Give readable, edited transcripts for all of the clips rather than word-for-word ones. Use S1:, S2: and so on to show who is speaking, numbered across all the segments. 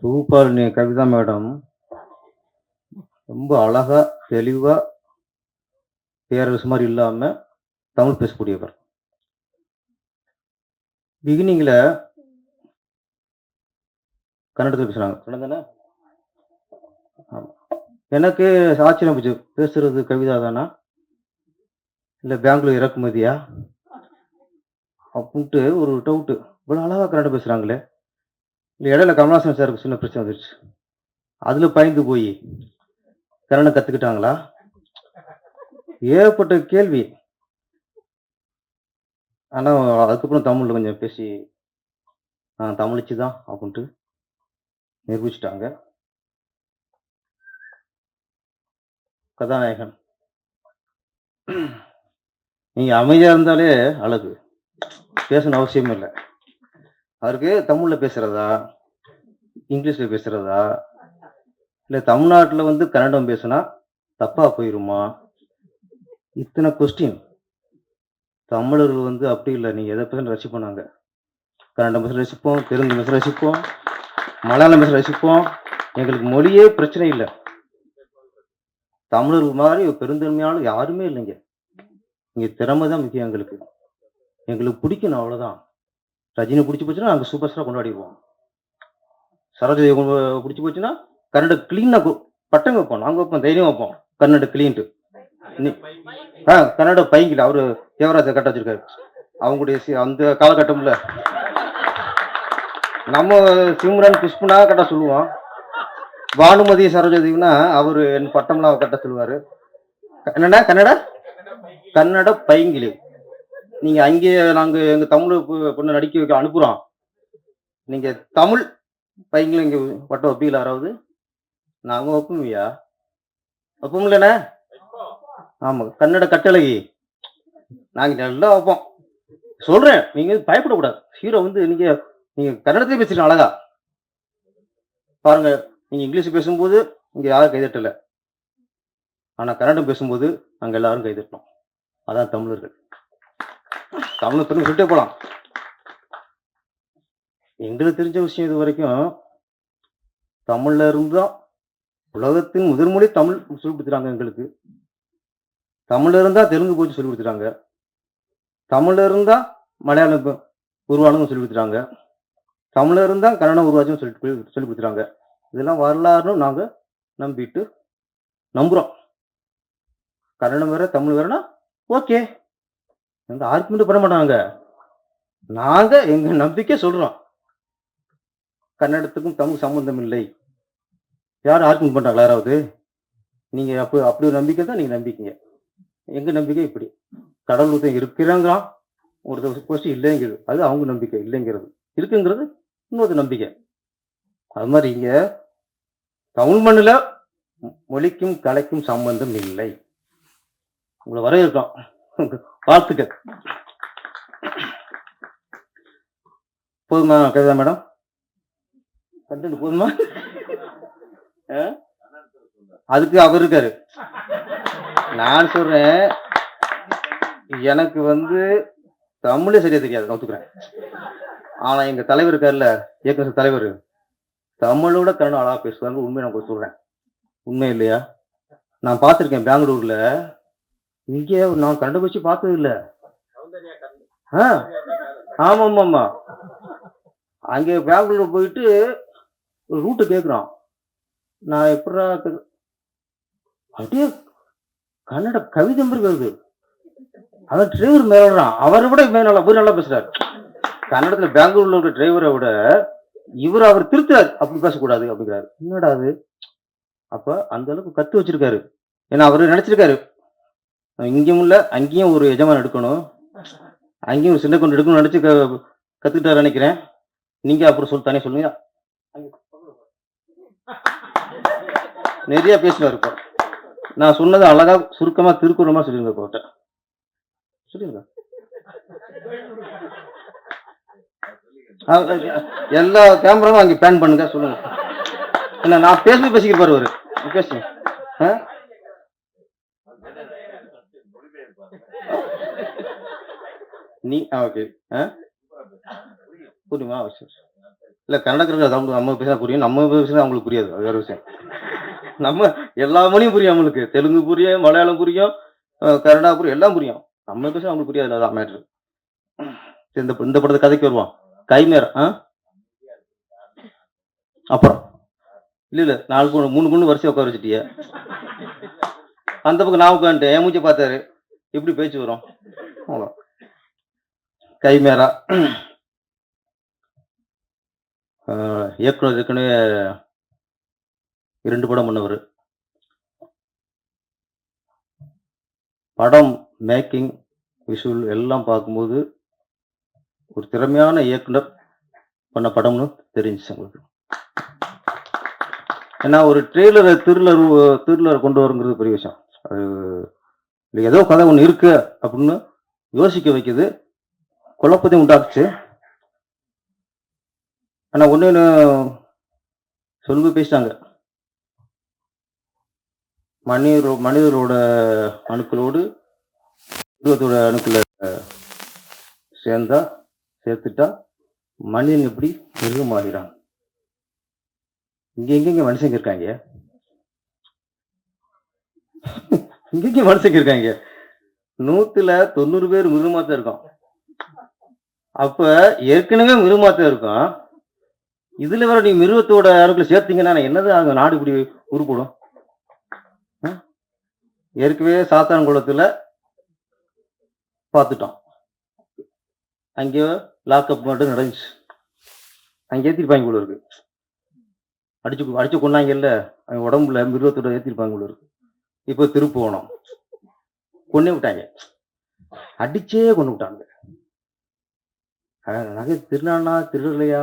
S1: பூபாலினி Kavitha madam ரொம்ப அழகா, தெளிவா, பேரரசு மாரி இல்லாம தமிழ் பேசக்கூடியவர். பிகினிங்ல கன்னடத்துல பேசுனாங்க. கன்னடம் தானே? ஆமா. எனக்கு ஆச்சரியம் போச்சு. பேசுறது கவிதா தானா? இல்ல பெங்களூர் இறக்குமதியா? அப்புட்ன்ட்டு ஒரு டவுட்டு. இவ்வளோ அழகா கன்னடம் பேசுறாங்களே! இல்ல இடையில கமலஹாசன் சாருக்கு சின்ன பிரச்சனை வந்துருச்சு. அதுல பயந்து போயி கன்னடம் கத்துக்கிட்டாங்களா? ஏகப்பட்ட கேள்வி. ஆனா அதுக்கப்புறம் தமிழ்ல கொஞ்சம் பேசி, நான் தமிழச்சி தான் அப்புட்ன்ட்டு நிரூபிச்சுட்டாங்க. கதாநாயகன். நீங்க அமைதியா இருந்தாலே அழகு. பேசணும்னு அவசியமே இல்ல. அவருக்கு தமிழ்ல பேசுறதா? இங்கிலீஷ்ல பேசுறதா? இல்ல தமிழ்நாட்டுல வந்து கன்னடம் பேசுனா தப்பா போயிருமா? இத்தன கொஸ்டின். தமிழர்கள் வந்து அப்படி இல்ல. நீங்க எத பேசுனாலும் ரசிப்போம் நாங்க. கன்னடம் பேச ரசிப்போம், தெலுங்கு பேச ரசிப்போம், மலையாளம் பேச ரசிப்போம். எங்களுக்கு மொழியே பிரச்சனை இல்ல. தமிழர்கள் மாரி பெருந்தன்மையாளர் யாருமே இல்லைங்க. இங்க திறமை தான் முக்கியம் எங்களுக்கு. எங்களுக்கு பிடிக்கணும் அவ்வளோதான். ரஜினி புடிச்சு போச்சுன்னா, நாங்க சூப்பர் ஸ்டாரா கொண்டாடிருவோம். சரோஜாதேவி புடிச்சு போச்சுன்னா, கன்னட கிளீனா பட்டம் வைப்போம். நாங்க வைப்போம், தைரியம் வைப்போம். கன்னட கிளீன்ட்டு. நீ கன்னட பைங்கில அவரு தேவராஜ கட்ட வச்சிருக்காரு. அவங்களுடைய அந்த காலகட்டம்ல நம்ம சிம்ரன், புஷ்பனா கட்ட சொல்லுவோம். பானுமதி, சரோஜாதேவினா அவரு என் பட்டம்லாம் கட்ட சொல்லுவாரு. என்னடா கன்னட? கன்னட பைங்கிலி. நீங்க அங்கேயே நாங்க எங்க தமிழ் பொண்ணு நடிக்க வைக்க அனுப்புறோம். நீங்க தமிழ் பையங்களும் இங்க பட்டம் வைப்பீங்களா யாராவது? நாங்க வைப்போம்யா. வைப்போம்லண்ணே? ஆமா. கன்னட கட்டழகி. நாங்க நல்லா வைப்போம். சொல்றேன். நீங்க பயப்படக்கூடாது. ஹீரோ வந்து நீங்க நீங்க கன்னடத்திலே பேசுறீங்க அழகா. பாருங்க, நீங்க இங்கிலீஷ் பேசும்போது இங்க யாரும் கைதட்டல. ஆனா கன்னடம் பேசும்போது நாங்க எல்லாரும் கைதட்டினோம். அதான் தமிழர்கள். தமிழ் பெருமை சொல்லிட்டே போலாம். எங்களுக்கு தெரிஞ்ச விஷயம் இதுவரைக்கும் தமிழ்ல இருந்து தான் உலகத்தின் முதல் மொழி தமிழ் சொல்லிக் குடுத்துட்டாங்க எங்களுக்கு. தமிழ்ல இருந்தா தெலுங்கு போச்சு சொல்லிக் குடுத்துட்டாங்க. தமிழ்ல இருந்தா மலையாளம் உருவானதும் சொல்லிக் குடுத்துட்டாங்க. தமிழ்ல இருந்தா கன்னடம் உருவாச்சுன்னு சொல்லிக் குடுத்துட்டாங்க. இதெல்லாம் வரலாறுன்னு நாங்க நம்பிட்டு நம்புறோம். கன்னடம் வேற, தமிழ் வேறனா ஓகே. எந்த ஆர்குமெண்ட் பண்ண மாட்டாங்க. நாங்க எங்க நம்பிக்கை சொல்றோம். கன்னடத்துக்கும் தமிழ் சம்பந்தம் இல்லை. யாரும் ஆர்குமெண்ட் பண்றாங்களா யாராவது? நீங்க அப்படி ஒரு நம்பிக்கை தான் நீங்க நம்பிக்கீங்க. எங்க நம்பிக்கை இப்படி. கடவுள் ஒருத்தன் இருக்கிறாங்கிறான். ஒருத்தர் போஸ்ட் இல்லைங்கிறது. அது அவங்க நம்பிக்கை இல்லைங்கிறது. இருக்குங்கிறது இன்னொரு நம்பிக்கை. அது மாதிரி இங்க தமிழ் மண்ணுல மொழிக்கும் கலைக்கும் சம்பந்தம் இல்லை. உங்களை வரவேற்கிறோம். வாழ்த்துக்கள். போதுமா கவிதா மேடம்? கண்டென்ட் போதுமா? அதுக்கு அவர் இருக்காரு. நான் சொல்றேன், எனக்கு வந்து தமிழே சரியா தெரியாது, ஒத்துக்கிறேன். ஆனா எங்க தலைவர் இருக்காருல்ல, இயக்குனர் தலைவர், தமிழோட கன்னடம் அழகா பேசுவாங்க. உண்மையை நான் உங்களுக்கு சொல்றேன். உண்மை இல்லையா? நான் பார்த்திருக்கேன் பெங்களூர்ல. இங்கே நான் கன்னடம் பேசி பார்த்தது இல்ல. ஆமா ஆமா ஆமா. அங்கே பெங்களூர் போயிட்டு ஒரு ரூட்டு கேட்குறான். நான் எப்படா அப்படியே கன்னட கவிதை மாதிரி வருது. அவன் டிரைவர் மேலான் அவரை விட மேல போய் நல்லா பேசுறாரு. கன்னடத்துல பெங்களூர்ல இருக்கிற டிரைவரை விட அவர் திருத்துறாரு. அப்படி பேசக்கூடாது அப்படிங்கிறாரு. என்னடா அது? அப்ப அந்த அளவுக்கு கத்து வச்சிருக்காரு. ஏன்னா அவரு நினைச்சிருக்காரு இங்கேயும் இல்ல அங்கேயும் ஒரு எஜமான் எடுக்கணும், அங்கேயும் ஒரு சின்ன கொண்டு எடுக்கணும்னு நினைச்சு கத்துக்கிட்டாரு நினைக்கிறேன். நீங்க அப்புறம் தானே சொல்லுங்க. நிறைய பேசுவார். இப்போ நான் சொன்னது அழகா சுருக்கமா திருக்குறமா சொல்லிருங்க. கோட்டை சொல்லிருங்க. எல்லா கேமராவும் அங்கே பேன் பண்ணுங்க. சொல்லுங்க. என்ன நான் பேசிக்கிட்டு பாரு ஒரு பேசுங்க. நீ ஓகே புரியுமா? இல்ல கன்னடக்காரங்க நம்ம பேசினா புரியும். நம்ம பேசினா அவங்களுக்கு புரியாது. அது வேற விஷயம். நம்ம எல்லா மொழியும் புரியும் அவங்களுக்கு. தெலுங்கு புரியும், மலையாளம் புரியும், கன்னடா புரியும், எல்லாம் புரியும். நம்ம பேசினா அவங்களுக்கு புரியாதுல்ல. அதான் மேட்ரு. இந்த இந்த படத்து கதைக்கு வருவோம். கைமேர் அப்புறம் இல்ல 4 பொண்ணு 3 பொண்ணு வரிசையா உட்கார வச்சுட்டியே. அந்த பக்கம் நான் உட்காந்துட்டேன். என் மூஞ்ச பார்த்தாரு. எப்படி பேச்சு வரும்? அவ்வளோ. கைமேரா இயக்குனர் ஏற்கனவே 2 படம் பண்ணவரு. படம் மேக்கிங், விஷுவல் எல்லாம் பார்க்கும்போது ஒரு திறமையான இயக்குனர் பண்ண படம்னு தெரிஞ்சுச்சு உங்களுக்கு. ஏன்னா ஒரு த்ரில்லர் கொண்டு வருங்கிறது பெரிய விஷயம். அது ஏதோ கதை ஒண்ணு இருக்கு அப்படின்னு யோசிக்க வைக்குது. குழப்பத்தையும் உண்டாக்குச்சு. ஆனா ஒண்ணு சொல்லி பேசிட்டாங்க. மனிதரோட அணுக்களோடு மிருகத்தோட அணுக்களை சேர்த்துட்டா மனிதன் எப்படி மிருகமாகிறான். எங்கெங்க மனுஷங்க இருக்காங்க? எங்கெங்க மனுஷங்க இருக்காங்க? 100ல 90 பேர் மிருகமாத்தான் இருக்கும். அப்ப ஏற்கனவே மிருகமாத்தான் இருக்கும். இதுல வேற நீங்க மிருகத்தோட அணுக்களை சேர்த்தீங்கன்னா என்னது ஆகும்? நாடு இப்படி உருப்படும். ஏற்கனவே சாத்தான் குளத்துல பார்த்துட்டோம். அங்கே லாக்அப் மட்டும் நடந்துச்சு. அங்கே ஏற்றிருப்பாங்க போல இருக்கு. அடிச்சு கொண்டாங்கல்ல, அவங்க உடம்புல மிருகத்தோட ஏற்றிருப்பாங்க போல இருக்கு. இப்போ திருப்புவனம் கொன்னே விட்டாங்க. அடிச்சே கொண்டு விட்டாங்க. நகை திருநானா திருடலையா,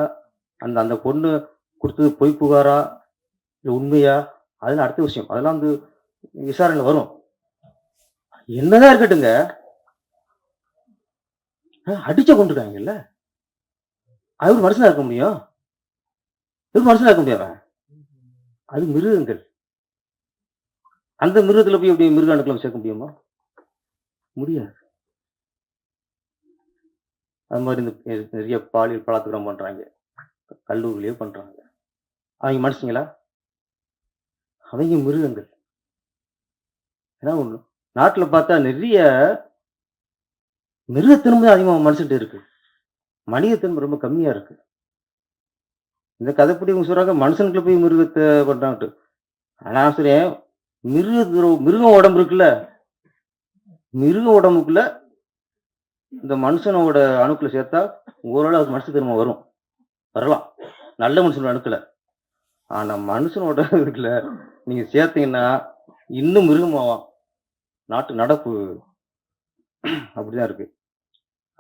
S1: அந்த பொண்ணு கொடுத்தது பொய் புகாரா இல்லை உண்மையா, அதெல்லாம் அடுத்த விஷயம். அதெல்லாம் வந்து விசாரணையில் வரும். என்னதான் இருக்கட்டுங்க, அடிச்ச கொண்டுருக்காங்கல்ல, அது மனுஷனா இருக்க முடியும்? மனுஷனா இருக்க முடியாத? அது மிருகங்கள். அந்த மிருகத்துல போய் எப்படி மிருக அணுக்களை சேர்க்க முடியுமா? முடியாது. அது மாதிரி இந்த நிறைய பாலியல் பலாத்காரம் பண்றாங்க, கல்லூரியிலேயே பண்றாங்க. அவங்க மனுஷங்களா? அவங்க மிருகங்கள். ஏன்னா ஒண்ணு நாட்டில் பார்த்தா நிறைய மிருகத்தன்மை அதிகமாக மனுஷன்ட்டு இருக்கு. மனிதத்தன்மை ரொம்ப கம்மியா இருக்கு. இந்த கதைப்படி இவங்க சொல்றாங்க மனுஷனுக்குள்ள போய் மிருகத்தை பண்றாங்கட்டு. நான் சொல்றேன், மிருகம் உடம்பு இருக்குல்ல, மிருக உடம்புக்குள்ள இந்த மனுஷனோட அணுக்களை சேர்த்தா ஓரளவு மனுஷத்தன்மை வரலாம், நல்ல மனுஷனோட அணுக்களை. ஆனா மனுஷனோட இதுல நீங்க சேர்த்தீங்கன்னா இன்னும் மிருகமாவான். நாட்டு நடப்பு அப்படிதான் இருக்கு.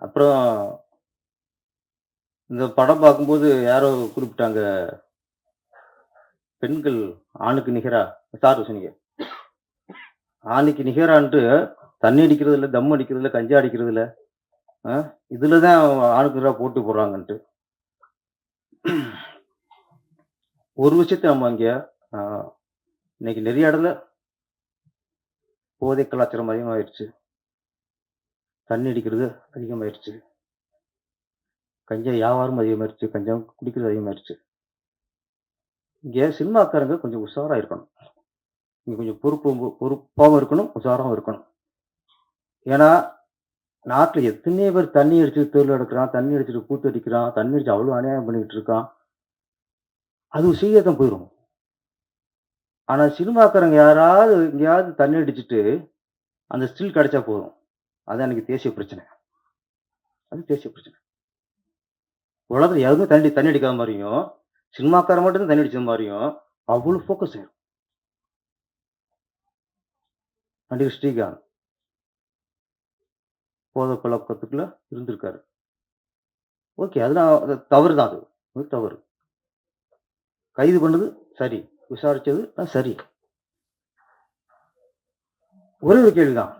S1: அப்புறம் இந்த படம் பார்க்கும்போது யாரோ குறிப்பிட்டாங்க, பெண்கள் ஆணுக்கு நிகரா, சார் சொன்னீங்க, ஆணுக்கு நிகரான்ட்டு தண்ணி அடிக்கிறது இல்லை, தம் அடிக்கிறது இல்லை, கஞ்சா அடிக்கிறது இல்லை, இதுலதான் ஆணுக்கு நிகரா போட்டி போடுறாங்கன்ட்டு. ஒரு விஷயத்த நம்ம இங்க இன்னைக்கு நிறைய இடத்துல போதை கலாச்சாரம் அதிகமாயிருச்சு, தண்ணி அடிக்கிறது அதிகமாயிருச்சு, கஞ்சா வியாபாரம் அதிகமாயிருச்சு, கஞ்சா குடிக்கிறது அதிகமாயிருச்சு. இங்க சினிமாக்காரங்க கொஞ்சம் உஷாரா இருக்கணும். இங்க கொஞ்சம் பொறுப்பாகவும் இருக்கணும், உஷாராகவும் இருக்கணும். ஏன்னா நாட்டில் எத்தனையோ பேர் தண்ணி அடிச்சுட்டு தெருவில் எடுக்கிறான், தண்ணி அடிச்சுட்டு கூத்து அடிக்கிறான், தண்ணி அடிச்சு அவ்வளோ அநியாயம் பண்ணிக்கிட்டு இருக்கான். அது செய்யத்தான் போயிடும். ஆனா சினிமாக்காரங்க யாராவது எங்கேயாவது தண்ணி அடிச்சுட்டு அந்த ஸ்டில் கிடைச்சா போதும். அதான் எனக்கு தேசிய பிரச்சனை. அது தேசிய பிரச்சனை. உலகத்துல யாருமே தண்ணி அடிக்காத மாதிரியும், சினிமாக்காரன் மட்டும் தண்ணி அடிச்ச மாதிரியும் அவ்வளவு ஃபோக்கஸ் ஆயிடும். நடிகர் ஸ்ரீகாந்த் போதை பழக்கத்துக்குள்ள இருந்திருக்காரு. ஓகே, அதெல்லாம் தவறு தான். அது தவறு. கைது பண்ணது சரி, விசாரிச்சது சரி. ஒரே ஒரு கேள்விதான்,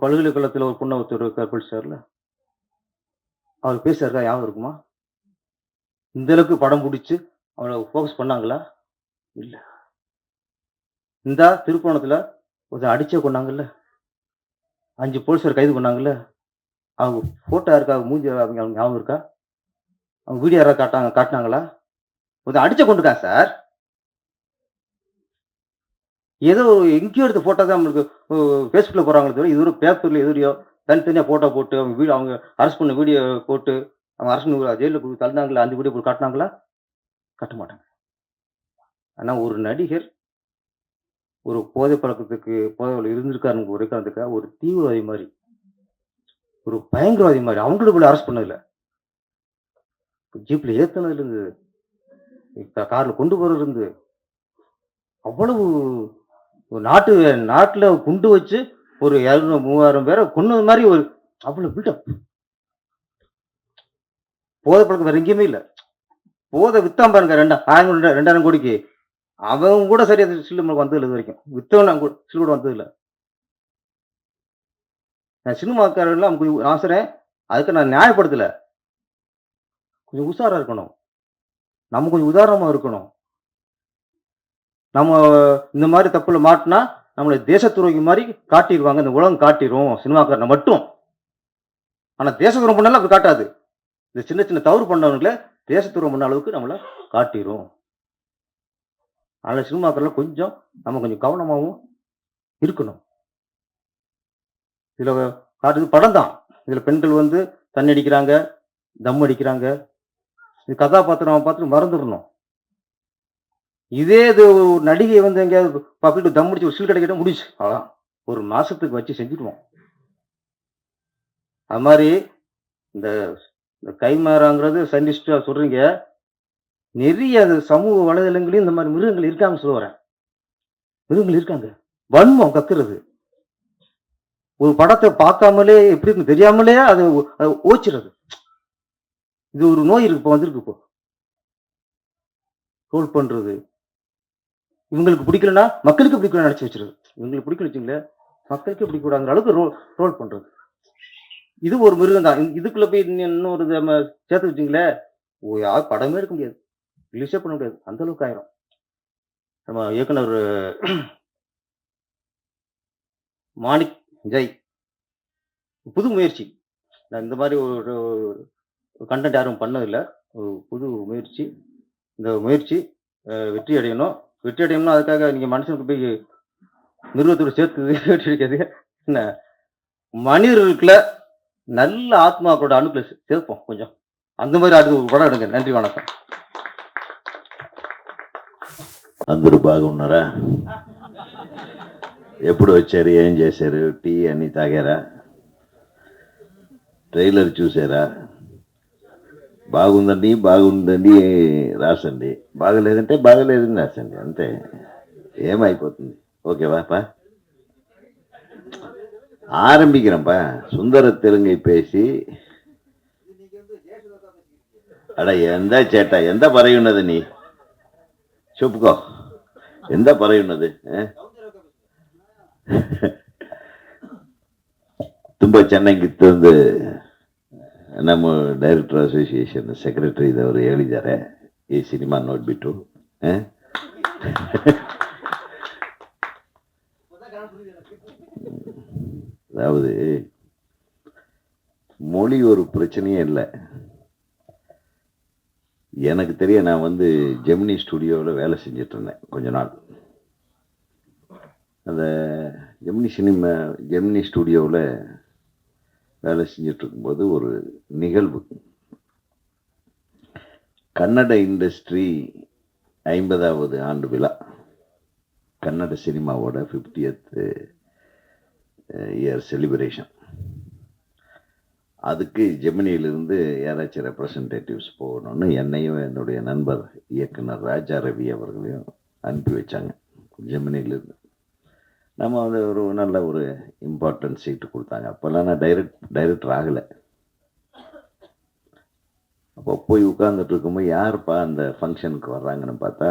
S1: பல்கலைக்கழகத்தில் ஒரு பொண்ணை ஒருத்தர் கற்பழிச்சார்ல, அவர் பேசுறதா ஞாபகம் இருக்குமா? இந்த அளவுக்கு படம் பிடிச்சு அவளை ஃபோக்கஸ் பண்ணாங்களா? இல்ல. இந்த திருப்போணத்துல ஒருத்தர் அடிச்சே கொண்டாங்கல்ல, 5 போலீஸார் கைது பண்ணாங்கல்ல, அவங்க ஃபோட்டோ இருக்கா, அவங்க மூஞ்சி அவங்க அவங்க ஞாபகம் இருக்கா? அவங்க வீடியோ யாராவது காட்டுனாங்களா? ஒருத்தன் அடிச்ச கொண்டிருக்கான் சார். ஏதோ எங்கேயோ எடுத்த ஃபோட்டோ தான் நம்மளுக்கு Facebookல போடுறாங்களே தவிர, இது ஒரு பேப்பர்ல எதுலயோ தனித்தனியா ஃபோட்டோ போட்டு, அவங்க அரெஸ்ட் பண்ண வீடியோ போட்டு, அவங்க அரெஸ்ட் பண்ணி ஜெயில்ல தள்ளினாங்கல்ல, அந்த வீடியோ போட்டு காட்டுனாங்களா? காட்ட மாட்டாங்க. ஆனா ஒரு நடிகர் ஒரு போதை பழக்கத்துக்கு போதையில இருந்திருக்காருன்னு உரைக்காததுக்காக ஒரு தீவிரவாதி மாரி, ஒரு பயங்கரவாதி மாரி அவங்களுக்குள்ள அரெஸ்ட் பண்ணதில்ல. ஜீப்ல ஏத்துனதுலருந்து, கார்ல கொண்டு போறதுலருந்து, அவ்வளவு ஒரு நாட்டுல குண்டு வச்சு ஒரு 200, 3000 பேர கொன்னது மாரி ஒரு அவ்வளவு பில்டப். போதை பழக்கம் வேற எங்கேயுமே இல்ல. போதை வித்தான் பாருங்க 2000 கோடிக்கு. அவன் கூட சரியா சில்லு நமக்கு வந்ததில்ல இதுவரைக்கும். வித்தவன் கூட சில்லு கூட வந்ததில்ல. நான் சினிமாக்காரர்லாம் கொஞ்சம் நான் சொல்றேன், அதுக்கு நான் நியாயப்படுத்தல. கொஞ்சம் உஷாரா இருக்கணும். நம்ம கொஞ்சம் உதாரணமா இருக்கணும். நம்ம இந்த மாரி தப்புல மாட்டுனா, நம்மள தேச துரோகி மாரி காட்டிருவாங்க. இந்த உலகம் காட்டிரும். சினிமாக்காரன மட்டும். ஆனா தேச துரோகம் பண்ணாலும் அப்படி காட்டாது. இந்த சின்ன சின்ன தவறு பண்ணவங்கள தேச துரோகம் பண்ண அளவுக்கு நம்மள காட்டிரும். அதனால சினிமாக்காரர்லாம் கொஞ்சம் நம்ம கொஞ்சம் கவனமாவும் இருக்கணும். இதுல காட்டுறது படம் தான். இதுல பெண்கள் வந்து தண்ணி அடிக்கிறாங்க, தம் அடிக்கிறாங்க. இது கதாபாத்திரம் பார்த்து மறந்துறணும். இதே இது ஒரு நடிகை வந்து எங்கேயாவது பக்கத்துல தம் அடிச்சு ஒரு சில் கிடைக்கட்ட முடிஞ்சுச்சு. அவ்வளோதான். ஒரு மாசத்துக்கு வச்சு செஞ்சுடுவோம். அது மாரி இந்த இந்த கைமாறாங்கிறது சயின்டிஸ்ட்டா சொல்றீங்க. நெறைய அது சமூக வலைதளங்களையும் இந்த மாரி மிருகங்கள் இருக்காங்கன்னு சொல்ல வரேன். மிருகங்கள் இருக்காங்க. வன்மம் கக்குறது. ஒரு படத்த பார்க்காமலே எப்படி இருக்குன்னு தெரியாமலே அத ஓச்சிறது. இது ஒரு நோய் இருக்கு இப்போ வந்திருக்கு இப்போ. ட்ரோல் பண்றது. இவங்களுக்கு பிடிக்கலன்னா, மக்களுக்கு பிடிக்கணும்னு நெனச்சு வச்சுறது. இவங்களுக்கு பிடிக்கல வச்சுக்கங்களேன், மக்களுக்கே பிடிக்கக்கூடாதுங்கிற அளவுக்கு ட்ரோல் பண்றது. இது ஒரு மிருகம் தான். இதுக்குள்ள போய் இன்னொரு நம்ம சேர்த்து வச்சுங்களேன், யாரும் படமே எடுக்க முடியாது. ரிலீஸே பண்ண முடியாது. அந்த அளவுக்கு ஆயிரும். நம்ம இயக்குனர் மாணிக் ஜெய் புது முயற்சி. நான் இந்த மாரி ஒரு கன்டென்ட் யாரும் பண்ணதில்ல. ஒரு புது முயற்சி. இந்த முயற்சி வெற்றி அடையணும். வெற்றி அடையணும்னா அதுக்காக நீங்க மனுஷனுக்கு போய் மிருகத்தோட சேர்த்து வெற்றியடிக்காது. என்ன மனிதர்களுக்குள்ள நல்ல ஆத்மாக்களோட அணுக்களை சேர்ப்போம் கொஞ்சம். அந்த மாதிரி அடுத்து ஒரு படம் எடுங்க. நன்றி, வணக்கம்.
S2: అందరూ బాగున్నారా? ఎప్పుడు వచ్చారు? ఏం చేశారు? టీ అన్ని తాగారా? ట్రైలర్ చూసారా? బాగుందండి రాసండి, బాగలేదంటే బాగలేదని రాసండి, అంతే. ఏమైపోతుంది? ఓకేవాப்பா? ஆரம்பிக்கிறேன்ப்பா. சுந்தர தெலுங்கை பேசி అడ ఎంత చేట ఎంత പറയുന്നത് നീ చెప్పుకో, ఎంత പറയുന്നത്? ತುಂಬ ಚೆನ್ನಾಗಿತ್ತು ಒಂದು ನಮ್ಮ ಡೈರೆಕ್ಟರ್ ಅಸೋಸಿಯೇಷನ್ ಸೆಕ್ರೆಟರಿ ಇದವರು ಹೇಳಿದ್ದಾರೆ ಈ ಸಿನಿಮಾ ನೋಡ್ಬಿಟ್ಟು. அதாவது மொழி ஒரு பிரச்சனையே இல்லை. எனக்கு தெரிய நான் வந்து ஜெமினி ஸ்டுடியோவில் வேலை செஞ்சிட்டு இருந்தேன் கொஞ்ச நாள். அந்த ஜெமினி ஸ்டுடியோவில் வேலை செஞ்சிட்டு இருக்கும்போது ஒரு நிகழ்வு. கன்னட இண்டஸ்ட்ரி 50வது ஆண்டு விழா, கன்னட சினிமாவோட 50th இயர் செலிப்ரேஷன். அதுக்கு ஜெமினியிலிருந்து யாராச்சும் ரெப்ரசன்டேட்டிவ்ஸ் போகணும்னு என்னையும் என்னுடைய நண்பர் இயக்குனர் ராஜா ரவி அவர்களையும் அனுப்பி வச்சாங்க ஜெமினியிலிருந்து. நம்ம வந்து ஒரு நல்ல ஒரு இம்பார்ட்டன்ட் சீட்டு கொடுத்தாங்க. அப்போல்லாம் நான் டைரக்டர் ஆகலை. அப்போ போய் உட்கார்ந்துட்டு இருக்கும்போது யாருப்பா அந்த ஃபங்க்ஷனுக்கு வர்றாங்கன்னு பார்த்தா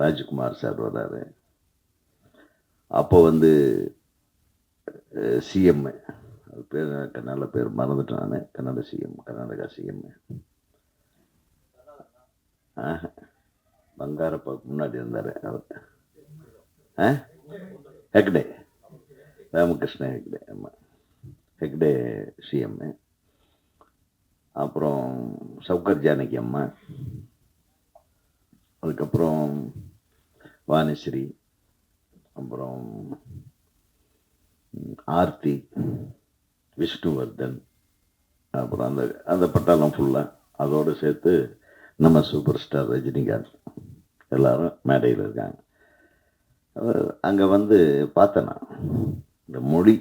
S2: ராஜ்குமார் சார் வர்றாரு. அப்போ வந்து சிஎம், அது பேர் நல்ல பேர் மறந்துட்டேன் நான், கன்னட சிஎம், கர்நாடகா சிஎம் பங்காரப்பாக்கு முன்னாடி இருந்தார் அவர். ஹெக்டே, ராமகிருஷ்ண ஹெக்டே. ஆமாம். ஹெக்டே சிஎம், அப்புறம் சவுகர் ஜானகி அம்மா, அதுக்கப்புறம் வாணிஸ்ரீ, அப்புறம் ஆர்த்தி, விஷ்ணுவர்தன், அப்புறம் அந்த அந்த பட்டாளம் ஃபுல்லாக, அதோடு சேர்த்து நம்ம சூப்பர் ஸ்டார் ரஜினிகாந்த் எல்லாரும் மேடையில் இருக்காங்க. அங்கே வந்து பார்த்தேன் நான், இந்த மொழி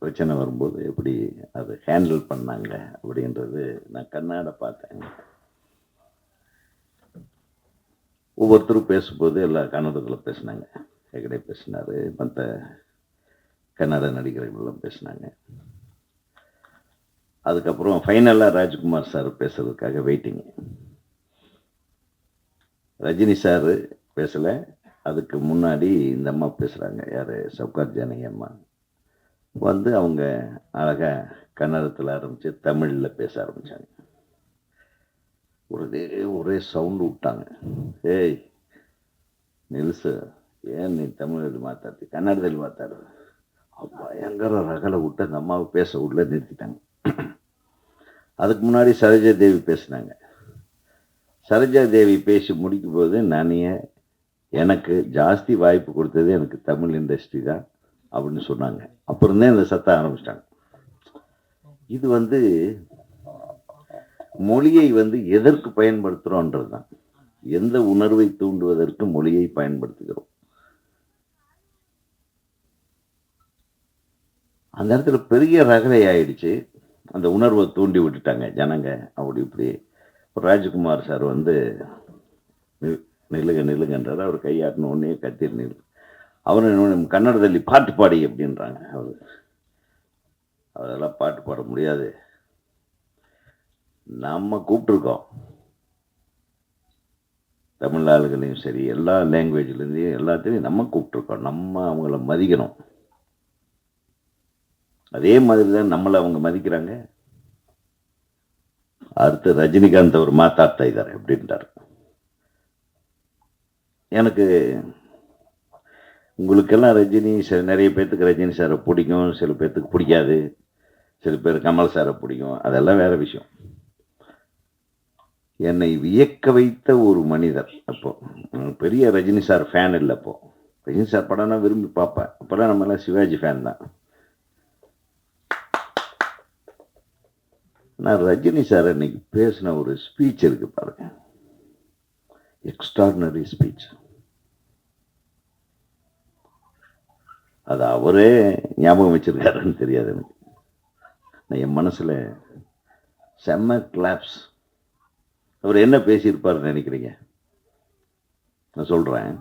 S2: பிரச்சனை வரும்போது எப்படி அதை ஹேண்டில் பண்ணாங்க அப்படின்றது நான் கண்ணாட பார்த்தேன். ஒவ்வொருத்தரும் பேசும்போது எல்லாம் கன்னடத்தில் பேசினாங்க. ஹெகடே பேசினார், மற்ற கன்னட நடிகர்கள்லாம் பேசினாங்க. அதுக்கப்புறம் ஃபைனலாக ராஜ்குமார் சார் பேசுறதுக்காக வெயிட்டிங். ரஜினி சார் பேசலை, அதுக்கு முன்னாடி இந்த அம்மா பேசுகிறாங்க. யார்? சவுகார் ஜானகி அம்மா வந்து அவங்க அழகாக கன்னடத்தில் ஆரம்பித்து தமிழில் பேச ஆரம்பித்தாங்க. ஒரே சவுண்டு விட்டாங்க. ஏய் நில்சு, ஏன் நீ தமிழில் மாத்தாடு, கன்னடத்தில் மாத்தாடு. பயங்கர ரகலை விட்டு அந்த அம்மாவை பேச உள்ள நிறுத்திட்டாங்க. அதுக்கு முன்னாடி சரோஜா தேவி பேசினாங்க. சரோஜா தேவி பேசி முடிக்கும் போது, எனக்கு ஜாஸ்தி வாய்ப்பு கொடுத்தது எனக்கு தமிழ் இண்டஸ்ட்ரி தான் அப்படின்னு சொன்னாங்க. அப்புறம் தான் இந்த சத்தம் ஆரம்பிச்சிட்டாங்க. இது வந்து மொழியை வந்து எதற்கு பயன்படுத்துகிறோன்றது தான். எந்த உணர்வை தூண்டுவதற்கு மொழியை பயன்படுத்துகிறோம். அந்த இடத்துல பெரிய ரகலை ஆயிடுச்சு. அந்த உணர்வை தூண்டி விட்டுட்டாங்க ஜனங்க. அப்படி இப்படி ராஜ்குமார் சார் வந்து நில்லுங்கன்றார். அவர் கையாட்டின உடனே கத்திரி நில்லு. அவரு கன்னடத்தில் பாட்டு பாடி அப்படின்றாங்க. அதெல்லாம் பாட்டு பாட முடியாது, நம்ம கூப்பிட்டுருக்கோம் தமிழ் ஆளுகளையும் சரி, எல்லா லாங்குவேஜ்லேருந்தையும் எல்லாத்தையும் நம்ம கூப்பிட்டுருக்கோம். நம்ம அவங்கள மதிக்கணும். அதே மாதிரி தான் நம்மளை அவங்க மதிக்கிறாங்க. அடுத்து ரஜினிகாந்த் அவர் மாத்தாಡ್ತಾ ಇದ್ದಾರೆ அப்படின்ட்டார். எனக்கு உங்களுக்கெல்லாம் ரஜினி சார், நிறைய பேர்த்துக்கு ரஜினி சாரை பிடிக்கும், சில பேர்த்துக்கு பிடிக்காது, சில பேர் கமல் சாரை பிடிக்கும், அதெல்லாம் வேற விஷயம். என்னை வியக்க வைத்த ஒரு மனிதர். அப்போ பெரிய ரஜினி சார் ஃபேன் இல்லை. அப்போ ரஜினி சார் படம்னா விரும்பி பார்ப்பேன். அப்போல்லாம் நம்மளாம் சிவாஜி ஃபேன் தான். நான் ரஜினி சார் இன்னைக்கு பேசின ஒரு ஸ்பீச் இருக்கு பாருங்க, எக்ஸ்ட்ராடினரி ஸ்பீச். அது அவரே ஞாபகம் வச்சிருக்காருன்னு தெரியாது எனக்கு. நான் என் மனசுல செம்ம கிளாப்ஸ். அவர் என்ன பேசியிருப்பாருன்னு நினைக்கிறீங்க? நான் சொல்றேன்.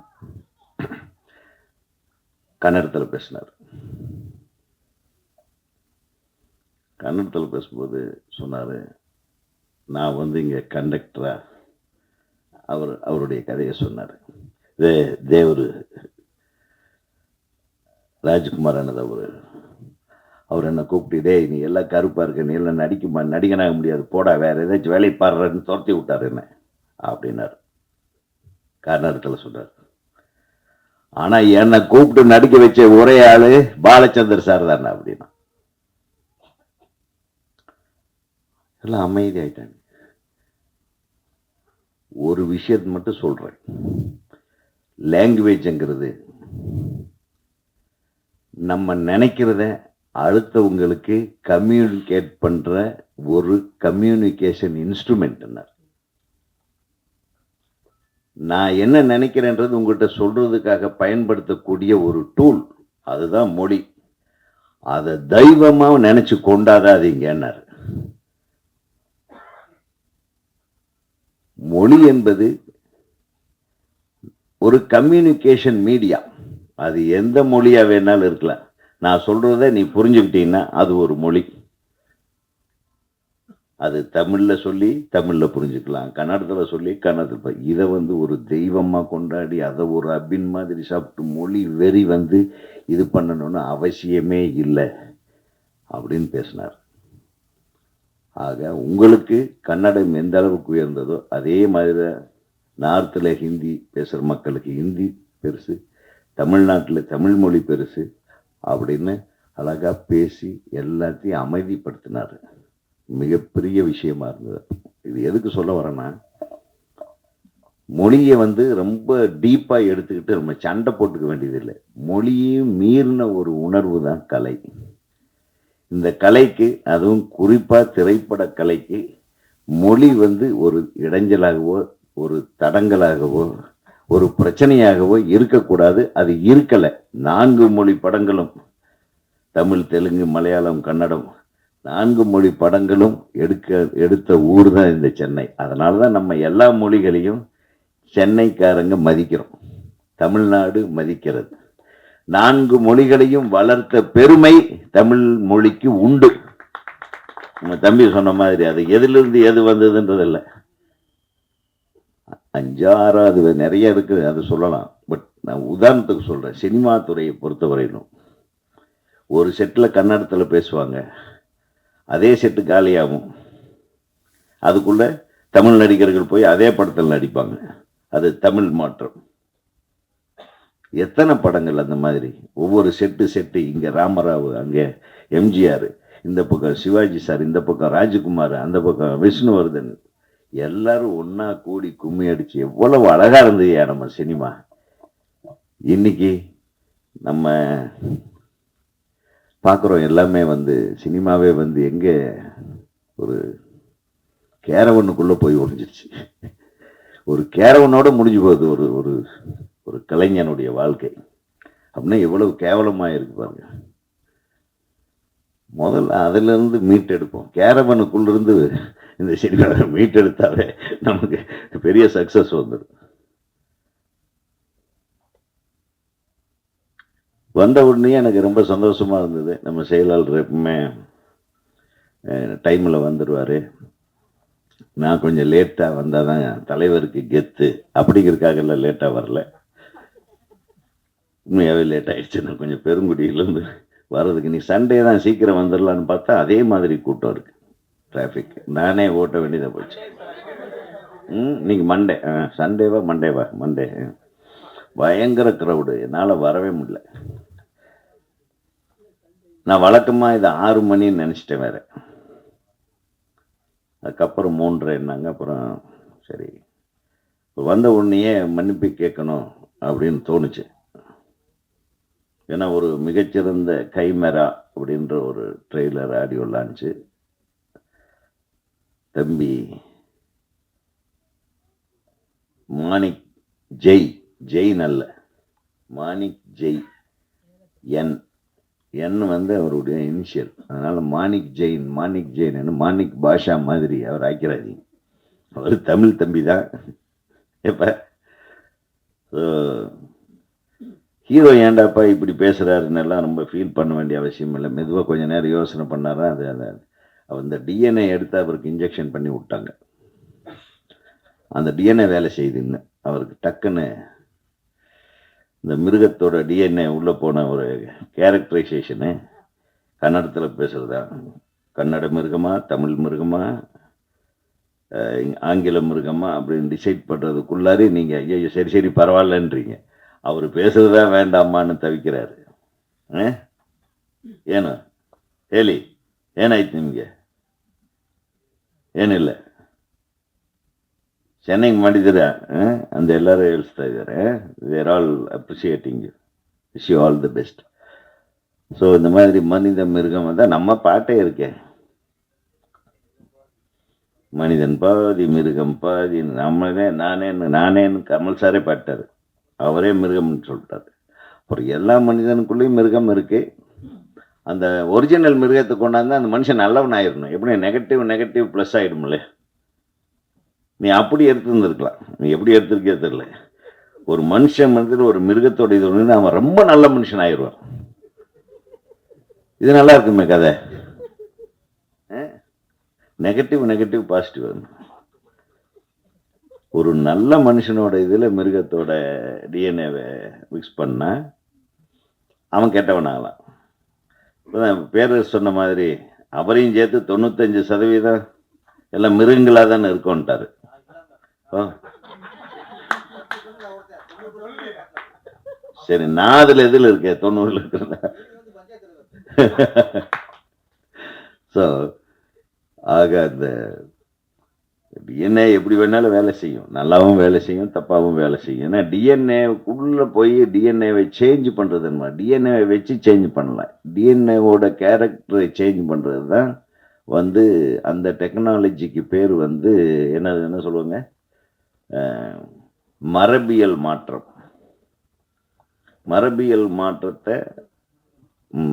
S2: கன்னடத்தில் பேசினார். கன்னடத்தில் பேசும்போது சொன்னார், நான் வந்து இங்கே கண்டக்டரா. அவருடைய கதையை சொன்னார். தேவர் ராஜ்குமார் என்னது அவர் என்ன கூப்பிட்டு, டேய் நீ எல்லாம் கருப்பாக இருக்க, நீ எல்லாம் நடிகனாக முடியாது, போடா வேற ஏதாச்சும் வேலை பாடுறன்னு துரத்தி விட்டார் என்ன அப்படின்னார். கன்னடத்தில் சொன்னார். ஆனால் என்னை கூப்பிட்டு நடிக்க வச்ச ஒரே ஆளு பாலச்சந்தர் சார் தானே அப்படின்னா. எல்லாம் அமைதி ஆயிட்டாங்க. ஒரு விஷயத்தை மட்டும் சொல்றேன், லாங்குவேஜ்ங்கிறது நம்ம நினைக்கிறத அடுத்தவங்களுக்கு கம்யூனிகேட் பண்ற ஒரு கம்யூனிகேஷன் இன்ஸ்ட்ருமெண்ட். நான் என்ன நினைக்கிறேன்றது உங்கள்கிட்ட சொல்றதுக்காக பயன்படுத்தக்கூடிய ஒரு டூல், அதுதான் மொழி. அதை தெய்வமா நினைச்சு கொண்டாடாதீங்கன்னாரு. மொழி என்பது ஒரு கம்யூனிகேஷன் மீடியா. அது எந்த மொழியா வேணாலும் இருக்கலாம். நான் சொல்றத நீ புரிஞ்சுக்கிட்டீங்கன்னா அது ஒரு மொழி. அது தமிழ்ல சொல்லி தமிழ்ல புரிஞ்சுக்கலாம், கன்னடத்துல சொல்லி கன்னடத்துல. இதை வந்து ஒரு தெய்வமா கொண்டாடி அதை ஒரு அபின் மாதிரி சாப்பிட்டு மொழி வெறி வந்து இது பண்ணணும்னு அவசியமே இல்லை அப்படின்னு பேசினார். ஆக உங்களுக்கு கன்னடம் எந்த அளவுக்கு உயர்ந்ததோ அதே மாதிரி நார்த்தில் ஹிந்தி பேசுகிற மக்களுக்கு ஹிந்தி பெருசு, தமிழ்நாட்டில் தமிழ் மொழி பெருசு அப்படின்னு அழகா பேசி எல்லாத்தையும் அமைதிப்படுத்தினார். மிகப்பெரிய விஷயமா இருந்தது. இது எதுக்கு சொல்ல வரேன்னா, மொழியை ரொம்ப டீப்பா எடுத்துக்கிட்டு நம்ம சண்டை போட்டுக்க வேண்டியதில்லை. மொழியும் மீறின ஒரு உணர்வு தான் கலை. இந்த கலைக்கு, அதுவும் குறிப்பா திரைப்பட கலைக்கு, மொழி ஒரு இடைஞ்சலாகவோ ஒரு தடங்கலாகவோ ஒரு பிரச்சனையாகவோ இருக்கக்கூடாது. அது இருக்கல. 4 மொழி படங்களும், தமிழ், தெலுங்கு, மலையாளம், கன்னடம், 4 மொழி படங்களும் எடுத்த ஊர் தான் இந்த சென்னை. அதனாலதான் நம்ம எல்லா மொழிகளையும் சென்னைக்காரங்க மதிக்கிறோம். தமிழ்நாடு மதிக்கிறது. 4 மொழிகளையும் வளர்த்த பெருமை தமிழ் மொழிக்கு உண்டு. நம்ம தம்பி சொன்ன மாதிரி அது எதிலிருந்து எது வந்ததுன்றது இல்லை. 5, 6 நிறைய இருக்கு, அது சொல்லலாம். பட் நான் உதாரணத்துக்கு சொல்றேன். சினிமா துறையை பொறுத்தவரையிலும் ஒரு செட்டில் கன்னடத்தில் பேசுவாங்க, அதே செட்டு காலியாகும், அதுக்குள்ள தமிழ் நடிகர்கள் போய் அதே படத்தில் நடிப்பாங்க. அது தமிழ் மாற்றம். எத்தனை படங்கள் அந்த மாதிரி. ஒவ்வொரு செட்டு இங்க ராமராவ், அங்க எம்ஜிஆர், இந்த பக்கம் சிவாஜி சார், இந்த பக்கம் ராஜகுமார், அந்த பக்கம் விஷ்ணுவர்தன், எல்லாரும் ஒன்னா கூடி கும்மி அடிச்சு எவ்வளவு அழகா இருந்ததுயா நம்ம சினிமா. இன்னைக்கு நம்ம பார்க்குறோம் எல்லாமே சினிமாவே எங்க ஒரு கேரவனுக்குள்ள போய் ஒழிஞ்சிருச்சு. ஒரு கேரவனோட முடிஞ்சு போகுது ஒரு ஒரு ஒரு கலைஞனுடைய வாழ்க்கை. அப்படின்னா எவ்வளவு கேவலமா இருக்கு பாருங்க. முதல்ல அதுல இருந்து மீட்டெடுப்போம். கேரவனுக்குள்ள இருந்து இந்த சினிமாவை மீட்டெடுத்தாவே நமக்கு பெரிய சக்சஸ் வந்துடும். வந்த உடனே எனக்கு ரொம்ப சந்தோஷமா இருந்தது. நம்ம செயலாளர் எப்பவுமே டைம்ல வந்துடுவாரு. நான் கொஞ்சம் லேட்டா வந்தாதான் தலைவருக்கு கெத்து அப்படிங்கிறதுக்காக எல்லாம் லேட்டா வரல. உண்மையாவே லேட் ஆயிடுச்சு. நான் கொஞ்சம் பெருங்குடியிலேருந்து வர்றதுக்கு, நீ சண்டே தான் சீக்கிரம் வந்துடலான்னு பார்த்தா அதே மாதிரி கூட்டம் இருக்கு, டிராஃபிக். நானே ஓட்ட வேண்டியதாக போச்சு. இன்னைக்கு மண்டே, சண்டேவா மண்டே பயங்கர க்ரௌடு. என்னால் வரவே முடியல. நான் வழக்கமாக இதை 6 மணின்னு நினச்சிட்டேன் வேற. அதுக்கப்புறம் 3:30 என்னாங்க. அப்புறம் சரி வந்த உடனேயே மன்னிப்பு கேட்கணும் அப்படின்னு தோணுச்சு. ஏன்னா ஒரு மிகச்சிறந்த கைமரா அப்படின்ற ஒரு ட்ரெய்லர் ஆடியோ லான்ச்சு தம்பி மாணிக் ஜெய் நல்ல மாணிக் ஜெய் என் அவருடைய இனிஷியல். அதனால மாணிக் ஜெயின் மாணிக் பாஷா மாதிரி அவர் ஆக்கிறாரு. அவர் தமிழ் தம்பி தான். எப்ப ஹீரோ ஏண்டாப்பா இப்படி பேசுறாருன்னு எல்லாம் ரொம்ப ஃபீல் பண்ண வேண்டிய அவசியம் இல்லை. மெதுவாக கொஞ்ச நேரம் யோசனை பண்ணாரா, அது அந்த டிஎன்ஏ எடுத்து அவருக்கு இன்ஜெக்ஷன் பண்ணி விட்டாங்க. அந்த டிஎன்ஏ வேலை செய்யுதுன்னு அவருக்கு டக்குன்னு இந்த மிருகத்தோட டிஎன்ஏ உள்ள போன ஒரு கேரக்டரைசேஷனு கன்னடத்தில் பேசுறதா, கன்னட மிருகமா, தமிழ் மிருகமா, ஆங்கில மிருகமா அப்படின்னு டிசைட் பண்ணுறதுக்குள்ளாரே நீங்கள் ஐயோ சரி பரவாயில்லன்றீங்க. அவர் பேசுறதா வேண்டாமான்னு தவிக்கிறாரு. ಏನು ಹೇಳಿ ಏನಾಯ್ತು ನಿಮಗೆ? ಏನಿಲ್ಲ, ಚೆನ್ನಾಗಿ ಮಾಡಿದ್ದೀರಾ ಅಂತ ಎಲ್ಲರೂ ಹೇಳ್ತಾ ಇದ್ದಾರೆ. They are all appreciating you, wish you all the best. So இந்த மாதிரி மனித மிருகம் தான் நம்ம பாட்டே இருக்கே, மனிதன் பாதி மிருகம் பாதி. நானேன்னு கமல் சாரே பாட்டாரு. அவரே மிருகம்னு சொல்லிட்டாரு. அப்புறம் எல்லா மனிதனுக்குள்ளேயும் மிருகம் இருக்கு. அந்த ஒரிஜினல் மிருகத்தை கொண்டாந்து அந்த மனுஷன் நல்லவன் ஆயிடணும். எப்படி நெகட்டிவ் ப்ளஸ் ஆயிடும்ல. நீ அப்படி எடுத்துருந்துருக்கலாம், நீ எப்படி எடுத்திருக்கே தெரியல. ஒரு மனுஷன் ஒரு மிருகத்தோட இது ஒன்று அவன் ரொம்ப நல்ல மனுஷன் ஆயிடுவான். இது நல்லா இருக்குமே கதை. Negative positive. ஒரு நல்ல மனுஷனோட இதில் மிருகத்தோட டிஎன்ஏவை மிக்ஸ் பண்ண அவன் கெட்டவன் ஆகலாம். இப்போதான் பேர் சொன்ன மாதிரி அவரையும் சேர்த்து 95% எல்லாம் மிருகங்களாக தானே இருக்கோன்ட்டாரு. சரி, நான் அதில் எதில் இருக்கேன்? 90 இருக்கிறேன். ஸோ ஆக அந்த டிஎன்ஏ எப்படி வேணாலும் வேலை செய்யும், நல்லாவும் வேலை செய்யும், தப்பாகவும் வேலை செய்யும். ஏன்னா டிஎன்ஏக்குள்ளே போய் டிஎன்ஏவை சேஞ்ச் பண்ணுறதுமா, டிஎன்ஏவை வச்சு சேஞ்ச் பண்ணலாம். டிஎன்ஏவோட கேரக்டரை சேஞ்ச் பண்ணுறது தான் வந்து அந்த டெக்னாலஜிக்கு பேர் வந்து என்ன சொல்லுவாங்க, மரபியல் மாற்றம். மரபியல் மாற்றத்தை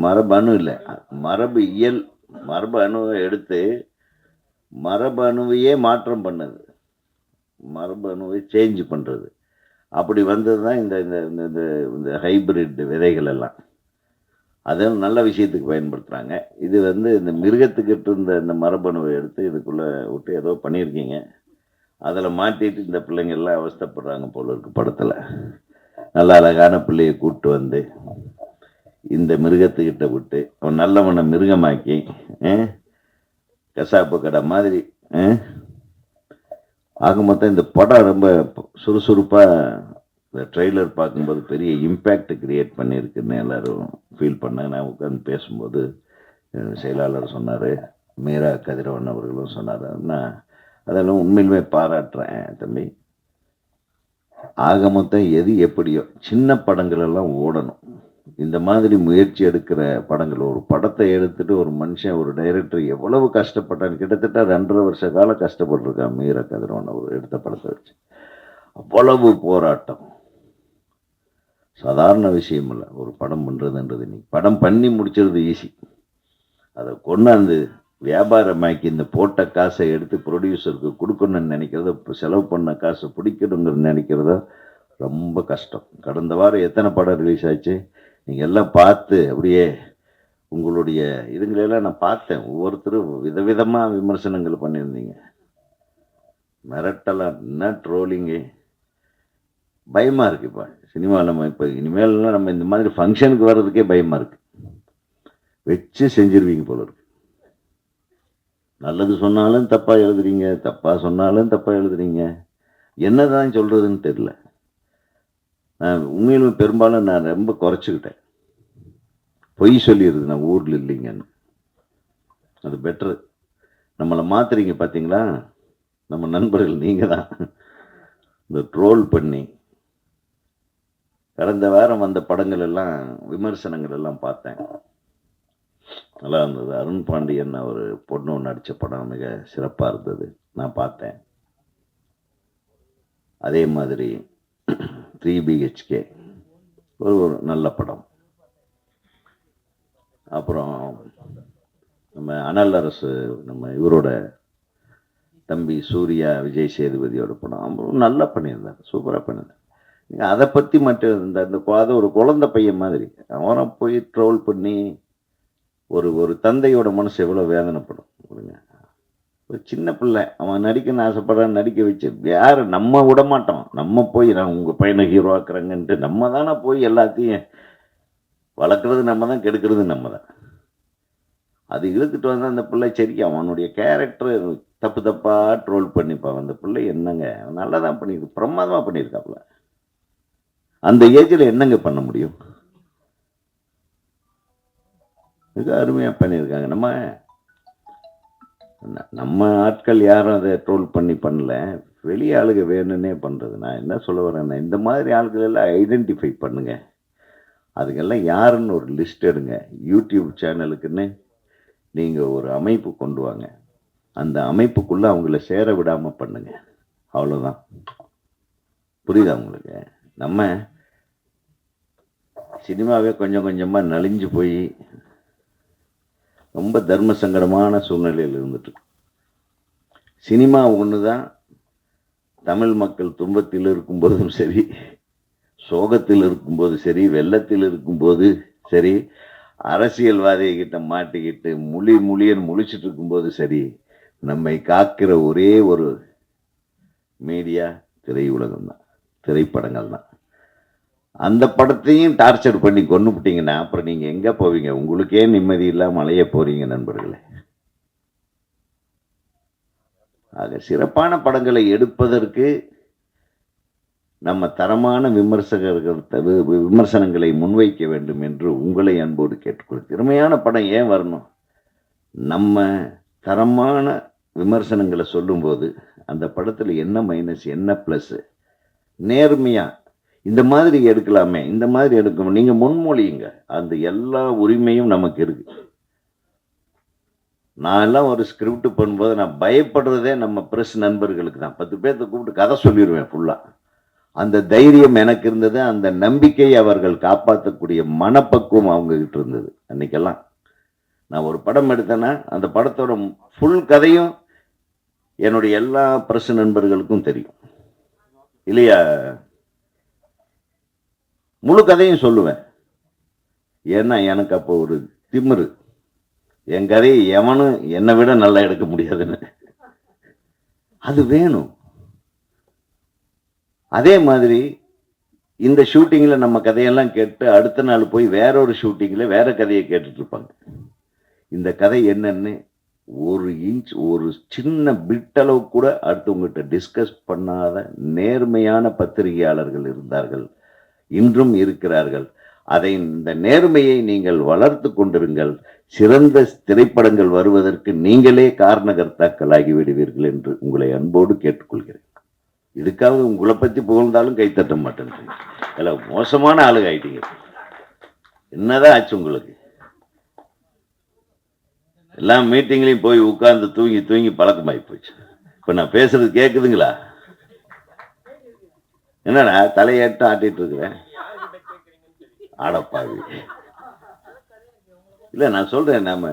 S2: மரபணு இல்லை, மரபு அணுவை எடுத்து மரபு அணுவையே மாற்றம் பண்ணது, மரபு அணுவை சேஞ்ச் பண்ணுறது. அப்படி வந்தது தான் இந்த இந்த இந்த ஹைபிரிட் விதைகள் எல்லாம். அதெல்லாம் நல்ல விஷயத்துக்கு பயன்படுத்துகிறாங்க. இது வந்து இந்த மிருகத்துக்கிட்ட இருந்த இந்த மரபணுவை எடுத்து இதுக்குள்ளே விட்டு ஏதோ பண்ணியிருக்கீங்க. அதில் மாட்டிட்டு இந்த பிள்ளைங்க எல்லாம் அவஸ்தைப்படுறாங்க போல இருக்கு படத்தில். நல்ல அழகான பிள்ளையை கூப்பிட்டு வந்து இந்த மிருகத்துக்கிட்ட விட்டு அவன் நல்லவனை மிருகமாக்கி கசாப்பு கடை மாதிரி. ஆக மொத்தம் இந்த படம் ரொம்ப சுறுசுறுப்பாக இந்த ட்ரெய்லர் பார்க்கும்போது பெரிய இம்பேக்ட் கிரியேட் பண்ணியிருக்குன்னு எல்லோரும் ஃபீல் பண்ணேன். நான் உட்காந்து பேசும்போது செயலாளர் சொன்னார், மீரா கதிரவன் அவர்களும் சொன்னார். நான் அதெல்லாம் உண்மையிலுமே பாராட்டுறேன் தம்பி. ஆக மொத்தம் எது எப்படியோ சின்ன படங்கள் எல்லாம் ஓடணும். இந்த மாதிரி முயற்சி எடுக்கிற படங்கள், ஒரு படத்தை எடுத்துட்டு ஒரு மனுஷன், ஒரு டைரக்டர் எவ்வளவு கஷ்டப்பட்டான்னு, கிட்டத்தட்ட 2.5 வருஷ காலம் கஷ்டப்பட்டிருக்கான் மீரா கதிரவன் அவர் எடுத்த படத்தை வச்சு. அவ்வளவு போராட்டம் சாதாரண விஷயம் இல்லை. ஒரு படம் பண்ணுறதுன்றது, நீ படம் பண்ணி முடிச்சிருது ஈஸி, அதை கொண்டாந்து வியாபாரமாக்கி இந்த போட்ட காசை எடுத்து ப்ரொடியூசருக்கு கொடுக்கணும்னு நினைக்கிறத, செலவு பண்ண காசை பிடிக்கணுங்கிறது நினைக்கிறத ரொம்ப கஷ்டம். கடந்த வாரம் எத்தனை படம் ரிலீஸ் ஆச்சு நீங்கள் எல்லாம் பார்த்து அப்படியே உங்களுடைய இதுங்களெல்லாம் நான் பார்த்தேன். ஒவ்வொருத்தரும் விதவிதமாக விமர்சனங்கள் பண்ணியிருந்தீங்க. மிரட்டலாம், என்ன ட்ரோலிங்கு, பயமாக இருக்குது. இப்போ சினிமாவில் நம்ம இப்போ இனிமேல்லாம் நம்ம இந்த மாதிரி ஃபங்க்ஷனுக்கு வர்றதுக்கே பயமாக இருக்குது. வச்சு செஞ்சிருவீங்க போல இருக்கு. நல்லது சொன்னாலும் தப்பாக எழுதுறீங்க, தப்பாக சொன்னாலும் தப்பாக எழுதுறீங்க. என்ன தான் சொல்கிறதுன்னு தெரில. நான் உண்மையிலும் பெரும்பாலும் நான் ரொம்ப குறைச்சிக்கிட்டேன். பொய் சொல்லிடுது, நான் ஊரில் இல்லைங்கன்னு. அது பெட்ரு. நம்மளை மாத்துறீங்க பார்த்தீங்களா, நம்ம நண்பர்கள் நீங்கள் தான். இந்த ட்ரோல் பண்ணி கடந்த வாரம் வந்த படங்கள் எல்லாம், விமர்சனங்கள் எல்லாம் பார்த்தேன். நல்லா இருந்தது. அருண் பாண்டியன் ஒரு பொண்ணு நடித்த படம் மிக சிறப்பாக இருந்தது, நான் பார்த்தேன். அதே மாதிரி 3 BHK ஒரு நல்ல படம். அப்புறம் நம்ம அனல் அரசு, நம்ம இவரோட தம்பி சூர்யா விஜய் சேதுபதியோட படம் அப்புறம் நல்லா பண்ணியிருந்தார், சூப்பராக பண்ணியிருந்தார். நீங்கள் அதை பற்றி மட்டும் இந்த ஒரு குழந்தை பையன் மாதிரி அவனை போய் ட்ரோல் பண்ணி ஒரு தந்தையோட மனசு எவ்வளோ வேதனைப்படும். ஒரு சின்ன பிள்ளை அவன் நடிக்கணும்னு ஆசைப்படுறான்னு நடிக்க வச்சு, யார் நம்ம விட மாட்டோம். நம்ம போய் நான் உங்கள் பையனை ஹீரோ ஆக்குறேங்கன்ட்டு நம்ம தானே போய் எல்லாத்தையும் வளர்க்குறது நம்ம தான், கெடுக்கிறது நம்ம தான். அது இழுத்துட்டு வந்தால் அந்த பிள்ளை சரி, அவனுடைய கேரக்டர் தப்பாக ட்ரோல் பண்ணிப்பான். அந்த பிள்ளை என்னங்க நல்லா தான் பண்ணியிருக்கு, பிரமாதமாக பண்ணியிருக்காப்புல. அந்த ஏஜில் என்னங்க பண்ண முடியும்? மிக அருமையாக பண்ணியிருக்காங்க. நம்ம ஆட்கள் யாரும் அதை ட்ரோல் பண்ணல, வெளியே ஆளுக வேணும்னே பண்ணுறது. நான் என்ன சொல்ல வரேன்னா, இந்த மாதிரி ஆளுகள் எல்லாம் ஐடென்டிஃபை பண்ணுங்க. அதுக்கெல்லாம் யாருன்னு ஒரு லிஸ்ட் எடுங்க. யூடியூப் சேனலுக்குன்னு நீங்கள் ஒரு அமைப்பு கொண்டு வாங்க. அந்த அமைப்புக்குள்ளே அவங்கள சேர விடாமல் பண்ணுங்க. அவ்வளோதான். புரியுதா உங்களுக்கு? நம்ம சினிமாவே கொஞ்சம் கொஞ்சமாக நலிஞ்சு போய் ரொம்ப தர்ம சங்கடமான சூழ்நிலையில் இருந்துட்டு, சினிமா ஒன்று தான் தமிழ் மக்கள் துன்பத்தில் இருக்கும்போதும் சரி, சோகத்தில் இருக்கும்போது சரி, வெள்ளத்தில் இருக்கும்போது சரி, அரசியல்வாதிகிட்ட மாட்டிக்கிட்டு முழியன்னு முழிச்சிட்டு இருக்கும்போது சரி, நம்மை காக்கிற ஒரே ஒரு மீடியா திரையுலகம் தான், திரைப்படங்கள் தான். அந்த படத்தையும் டார்ச்சர் பண்ணி கொண்டுபிட்டீங்கன்னா அப்புறம் நீங்கள் எங்கே போவீங்க? உங்களுக்கே நிம்மதி இல்லாமல் அலைய போறீங்க நண்பர்களே. ஆக சிறப்பான படங்களை எடுப்பதற்கு நம்ம தரமான விமர்சனங்களை முன்வைக்க வேண்டும் என்று உங்களை அன்போடு கேட்டுக்கொள்கிறேன். திறமையான படம் ஏன் வரணும்? நம்ம தரமான விமர்சனங்களை சொல்லும்போது அந்த படத்தில் என்ன மைனஸ் என்ன ப்ளஸ் நேர்மையா இந்த மாதிரி எடுக்கலாமே, இந்த மாதிரி எடுக்கணும், நீங்க முன்மொழியுங்க. அந்த எல்லா உரிமையும் நமக்கு இருக்கு. நான் எல்லாம் ஒரு ஸ்கிரிப்ட் பண்ணும்போது நான் பயப்படுறதே நம்ம பிரஸ் நண்பர்களுக்கு தான். 10 பேர்த்த கூப்பிட்டு கதை சொல்லிடுவேன் ஃபுல்லா. அந்த தைரியம் எனக்கு இருந்தது, அந்த நம்பிக்கை அவர்கள் காப்பாற்றக்கூடிய மனப்பக்குவம் அவங்க கிட்ட இருந்தது. அன்னைக்கெல்லாம் நான் ஒரு படம் எடுத்தேன்னா அந்த படத்தோட ஃபுல் கதையும் என்னுடைய எல்லா பிரஸ் நண்பர்களுக்கும் தெரியும் இல்லையா? முழு கதையும் சொல்லுவேன். ஏன்னா எனக்கு அப்போ ஒரு திமிரு, என் கதையை எவனும் என்னை விட நல்லா எடுக்க முடியாதுன்னு. அது வேணும். அதே மாதிரி இந்த ஷூட்டிங்கில் நம்ம கதையெல்லாம் கேட்டு அடுத்த நாள் போய் வேற ஒரு ஷூட்டிங்கில் வேற கதையை கேட்டுட்டு இருப்பாங்க. இந்த கதை என்னன்னு ஒரு இன்ச் ஒரு சின்ன பிட்டளவு கூட அடுத்தவங்ககிட்ட டிஸ்கஸ் பண்ணாத நேர்மையான பத்திரிகையாளர்கள் இருந்தார்கள், இன்றும் இருக்கிறார்கள். அதை இந்த நேர்மையை நீங்கள் வளர்த்து கொண்டிருங்கள். சிறந்த திரைப்படங்கள் வருவதற்கு நீங்களே காரணகர்த்தாக்களாகி விடுவீர்கள் என்று உங்களை அன்போடு கேட்டுக்கொள்கிறேன். இதுக்காக உங்களை பற்றி புகழ்ந்தாலும் கைத்தட்ட மாட்டேன். எல்லாம் மோசமான ஆளுங்க ஆயிட்டீங்க. என்னதான் ஆச்சு உங்களுக்கு? எல்லாம் மீட்டிங்லையும் போய் உட்கார்ந்து தூங்கி தூங்கி பழக்கமாகி போச்சு. இப்போ நான் பேசுறது கேட்குதுங்களா? என்னடா தலையேட்டு ஆட்டிட்டு இருக்கிறேன்? ஆடப்பாவி. இல்லை, நான் சொல்றேன், நம்ம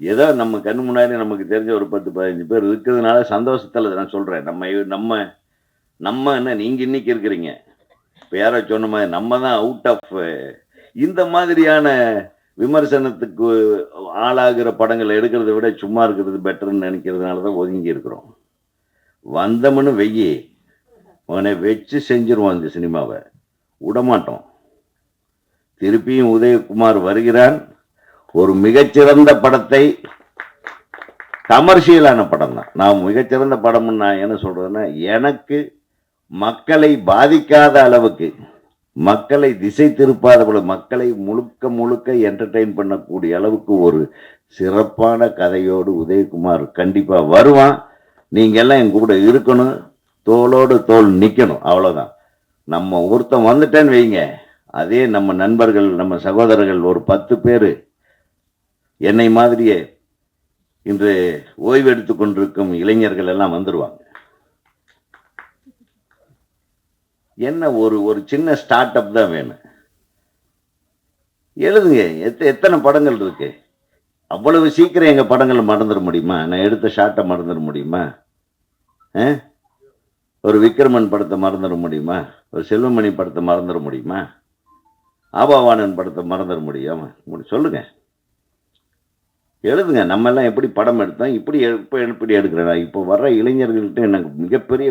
S2: ஏதோ நம்ம கண்ணு முன்னாடி நமக்கு தெரிஞ்ச ஒரு 10-15 பேர் இருக்கிறதுனால சந்தோஷத்தில் நான் சொல்றேன். நம்ம என்ன நீங்க இன்னைக்கு இருக்கிறீங்க, இப்போ யாரோ சொன்ன மாதிரி நம்ம தான் அவுட் ஆஃப் இந்த மாதிரியான விமர்சனத்துக்கு ஆளாகிற படங்களை எடுக்கிறத விட சும்மா இருக்கிறது பெட்டர்ன்னு நினைக்கிறதுனால தான் ஒதுங்கி இருக்கிறோம். வந்தவனு வெய்யி அவனை வச்சு செஞ்சிருவோம். இந்த சினிமாவை விடமாட்டோம். திருப்பியும் உதயகுமார் வருகிறான். ஒரு மிகச்சிறந்த படத்தை, கமர்ஷியலான படம் தான். நான் மிகச்சிறந்த படம்னு நான் என்ன சொல்றேன்னா, எனக்கு மக்களை பாதிக்காத அளவுக்கு, மக்களை திசை திருப்பாத, மக்களை முழுக்க முழுக்க என்டர்டெயின் பண்ணக்கூடிய அளவுக்கு ஒரு சிறப்பான கதையோடு உதயகுமார் கண்டிப்பா வருவான். நீங்க எல்லாம் என் கூட இருக்கணும், தோளோடு தோல் நிக்கணும். அவ்வளவுதான். நம்ம ஒருத்தன் வந்துட்டேன்னு வைங்க, அதே நம்ம நண்பர்கள், நம்ம சகோதரர்கள் ஒரு 10 பேர் என்னை மாதிரியே இன்று ஓய்வு எடுத்துக் கொண்டிருக்கும் இளைஞர்கள் எல்லாம் வந்துருவாங்க. என்ன ஒரு சின்ன ஸ்டார்ட் அப் தான் வேணும். எழுதுங்க. எத்தனை படங்கள் இருக்கு? அவ்வளவு சீக்கிரம் எங்க படங்களை மறந்துட முடியுமா? நான் எடுத்த ஷார்ட்டை மறந்துட முடியுமா? ஒரு விக்ரமன் படத்தை மறந்துட முடியுமா? ஒரு செல்வமணி படத்தை மறந்துட முடியுமா? ஆபாவானன் படத்தை மறந்துட முடியாம? சொல்லுங்க, எழுதுங்க. நம்ம எல்லாம் எப்படி படம் எடுத்தோம், இப்படி எப்படி எடுக்கிறேன். இப்போ வர்ற இளைஞர்கள்ட்ட எனக்கு மிகப்பெரிய